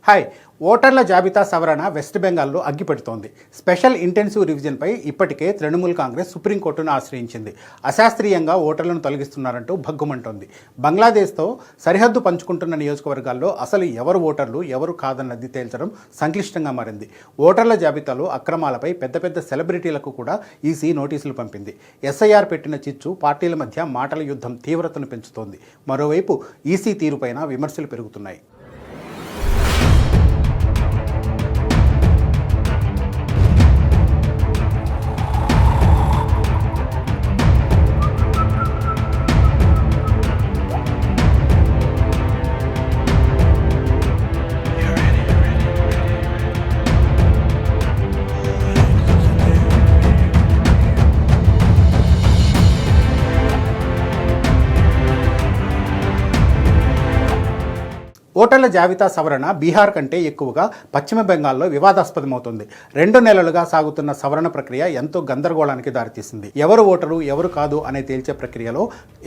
Hi. ఓటర్ల జాబితా సవరణ వెస్ట్ బెంగాల్లో అగ్గిపెడుతోంది. స్పెషల్ ఇంటెన్సివ్ రివిజన్పై ఇప్పటికే తృణమూల్ కాంగ్రెస్ సుప్రీంకోర్టును ఆశ్రయించింది. అశాస్త్రీయంగా ఓటర్లను తొలగిస్తున్నారంటూ భగ్గుమంటోంది. బంగ్లాదేశ్తో సరిహద్దు పంచుకుంటున్న నియోజకవర్గాల్లో అసలు ఎవరు ఓటర్లు ఎవరు కాదన్నది తేల్చడం సంక్లిష్టంగా మారింది. ఓటర్ల జాబితాలో అక్రమాలపై పెద్ద పెద్ద సెలబ్రిటీలకు కూడా ఈసీ నోటీసులు పంపింది. ఎస్ఐఆర్ పెట్టిన చిచ్చు పార్టీల మధ్య మాటల యుద్ధం తీవ్రతను పెంచుతోంది. మరోవైపు ఈసీ తీరుపైన విమర్శలు పెరుగుతున్నాయి. ఓటర్ల జాబితా సవరణ బీహార్ కంటే ఎక్కువగా పశ్చిమ బెంగాల్లో వివాదాస్పదమవుతుంది. 2 నెలలుగా సాగుతున్న సవరణ ప్రక్రియ ఎంతో గందరగోళానికి దారితీసింది. ఎవరు ఓటరు ఎవరు కాదు అనే తేల్చే ప్రక్రియలో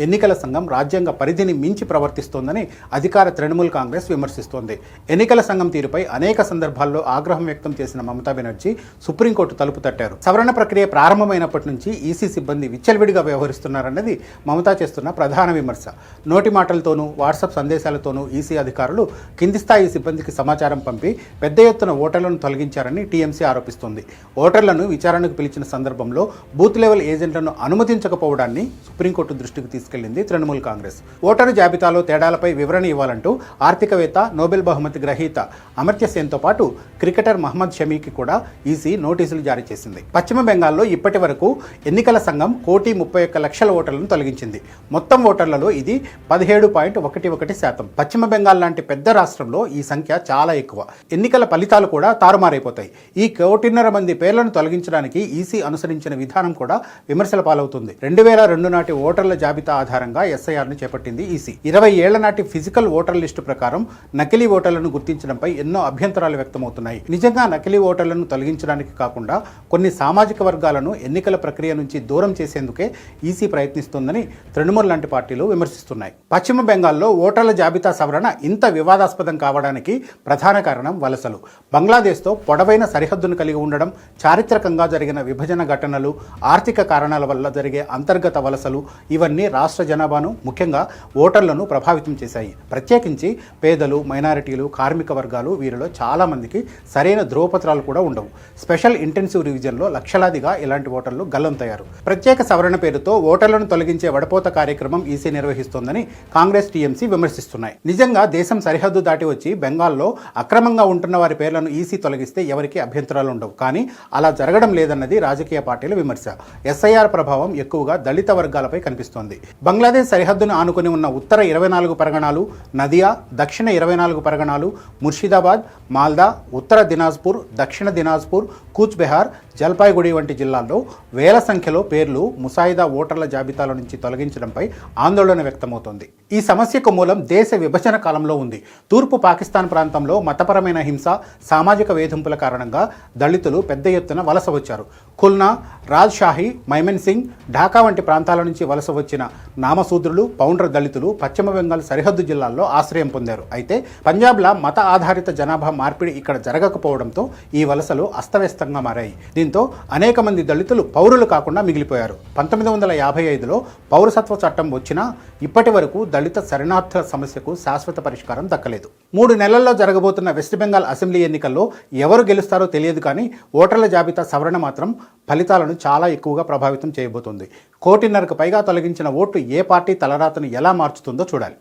ఎన్నికల సంఘం రాజ్యాంగ పరిధిని మించి ప్రవర్తిస్తోందని అధికార తృణమూల్ కాంగ్రెస్ విమర్శిస్తోంది. ఎన్నికల సంఘం తీరుపై అనేక సందర్భాల్లో ఆగ్రహం వ్యక్తం చేసిన మమతా బెనర్జీ సుప్రీంకోర్టు తలుపు తట్టారు. సవరణ ప్రక్రియ ప్రారంభమైనప్పటి నుంచి ఈసీ సిబ్బంది విచ్చలవిడిగా వ్యవహరిస్తున్నారన్నది మమతా చేస్తున్న ప్రధాన విమర్శ. నోటి మాటలతోనూ వాట్సాప్ సందేశాలతోనూ ఈసీ అధికారులు కింది స్థాయి సిబ్బందికి సమాచారం పంపి పెద్ద ఎత్తున ఓటర్లను తొలగించారని టీఎంసీ ఆరోపిస్తోంది. ఓటర్లను విచారణకు పిలిచిన సందర్భంలో బూత్ లెవెల్ ఏజెంట్లను అనుమతించకపోవడాన్ని సుప్రీంకోర్టు దృష్టికి తీసుకెళ్లింది తృణమూల్ కాంగ్రెస్. ఓటరు జాబితాలో తేడాలపై వివరణ ఇవ్వాలంటూ ఆర్థికవేత్త, నోబెల్ బహుమతి గ్రహీత అమర్త్య సేన్తో పాటు క్రికెటర్ మహమ్మద్ షమీకి కూడా ఈసీ నోటీసులు జారీ చేసింది. పశ్చిమ బెంగాల్లో ఇప్పటి వరకు ఎన్నికల సంఘం 1,31,00,000 ఓటర్లను తొలగించింది. మొత్తం ఓటర్లలో ఇది 17.11%. పశ్చిమ బెంగాల్ లాంటి పెద్ద రాష్ట్రంలో ఈ సంఖ్య చాలా ఎక్కువ. ఎన్నికల ఫలితాలు కూడా తారుమారైపోతాయి. ఈ 1,500,000 మంది పేర్లను తొలగించడానికి ఈసీ అనుసరించిన విధానం కూడా విమర్శల పాలవుతుంది. 2002 నాటి ఓటర్ల జాబితా ఆధారంగా ఎస్ఐఆర్ను చేపట్టింది ఈసీ. 20 ఏళ్ల నాటి ఫిజికల్ ఓటర్ లిస్టు ప్రకారం నకిలీ ఓటర్లను గుర్తించడంపై ఎన్నో అభ్యంతరాలు వ్యక్తమవుతున్నాయి. నిజంగా నకిలీ ఓటర్లను తొలగించడానికి కాకుండా కొన్ని సామాజిక వర్గాలను ఎన్నికల ప్రక్రియ నుంచి దూరం చేసేందుకే ఈసీ ప్రయత్నిస్తోందని తృణమూల్ లాంటి పార్టీలు విమర్శిస్తున్నాయి. పశ్చిమ బెంగాల్లో ఓటర్ల జాబితా సవరణ ఇంత వివాదాస్పదం కావడానికి ప్రధాన కారణం వలసలు. బంగ్లాదేశ్తో పొడవైన సరిహద్దును కలిగి ఉండడం, చారిత్రకంగా జరిగిన విభజన ఘటనలు, ఆర్థిక కారణాల వల్ల జరిగే అంతర్గత వలసలు ఇవన్నీ రాష్ట్ర జనాభాను ముఖ్యంగా ఓటర్లను ప్రభావితం చేశాయి. ప్రత్యేకించి పేదలు, మైనారిటీలు, కార్మిక వర్గాలు వీరిలో చాలామందికి సరైన ధ్రువపత్రాలు కూడా ఉండవు. స్పెషల్ ఇంటెన్సివ్ రివిజన్లో లక్షలాదిగా ఇలాంటి ఓటర్లు గల్లంతయ్యారు. ప్రత్యేక సవరణ పేరుతో ఓటర్లను తొలగించే వడపోత కార్యక్రమం ఈసీ నిర్వహిస్తోందని కాంగ్రెస్, టీఎంసీ విమర్శిస్తున్నాయి. నిజంగా దేశం సరిహద్దు దాటి వచ్చి బెంగాల్లో అక్రమంగా ఉంటున్న వారి పేర్లను ఈసీ తొలగిస్తే ఎవరికి అభ్యంతరాలు ఉండవు. కానీ అలా జరగడం లేదన్నది రాజకీయ పార్టీల విమర్శ. ఎస్ఐఆర్ ప్రభావం ఎక్కువగా దళిత వర్గాలపై కనిపిస్తోంది. బంగ్లాదేశ్ సరిహద్దును ఆనుకుని ఉన్న ఉత్తర 24 పరగణాలు, నదియా, దక్షిణ 24 పరగణాలు, ముర్షిదాబాద్, మాల్దా, ఉత్తర దినాజ్పూర్, దక్షిణ దినాజ్పూర్, కూచ్ బెహార్, జల్పాయ్గుడి వంటి జిల్లాల్లో వేల సంఖ్యలో పేర్లు ముసాయిదా ఓటర్ల జాబితాల నుంచి తొలగించడంపై ఆందోళన వ్యక్తమవుతోంది. ఈ సమస్యకు మూలం దేశ విభజన కాలంలో ఉంది. తూర్పు పాకిస్తాన్ ప్రాంతంలో మతపరమైన హింస, సామాజిక వేధింపుల కారణంగా దళితులు పెద్ద ఎత్తున వలస వచ్చారు. ఖుల్నా, రాజ్షాహి, మైమన్ సింగ్, ఢాకా వంటి ప్రాంతాల నుంచి వలస వచ్చిన నామశూద్రులు, పౌండ్ర దళితులు పశ్చిమ బెంగాల్ సరిహద్దు జిల్లాల్లో ఆశ్రయం పొందారు. అయితే పంజాబ్ల మత ఆధారిత జనాభా మార్పిడి ఇక్కడ జరగకపోవడంతో ఈ వలసలు అస్తవ్యస్తంగా మారాయి. దీంతో అనేక మంది దళితులు పౌరులు కాకుండా మిగిలిపోయారు. 1955లో పౌరసత్వ చట్టం వచ్చినా ఇప్పటి వరకు దళిత శరణార్థుల సమస్యకు శాశ్వత పరిష్కారం దక్కలేదు. 3 నెలల్లో జరగబోతున్న వెస్ట్ బెంగాల్ అసెంబ్లీ ఎన్నికల్లో ఎవరు గెలుస్తారో తెలియదు. కానీ ఓటర్ల జాబితా సవరణ మాత్రం ఫలితాలను చాలా ఎక్కువగా ప్రభావితం చేయబోతోంది. 1,500,000కు పైగా తొలగించిన ఓట్లు ఏ పార్టీ తలరాతను ఎలా మార్చుతుందో చూడాలి.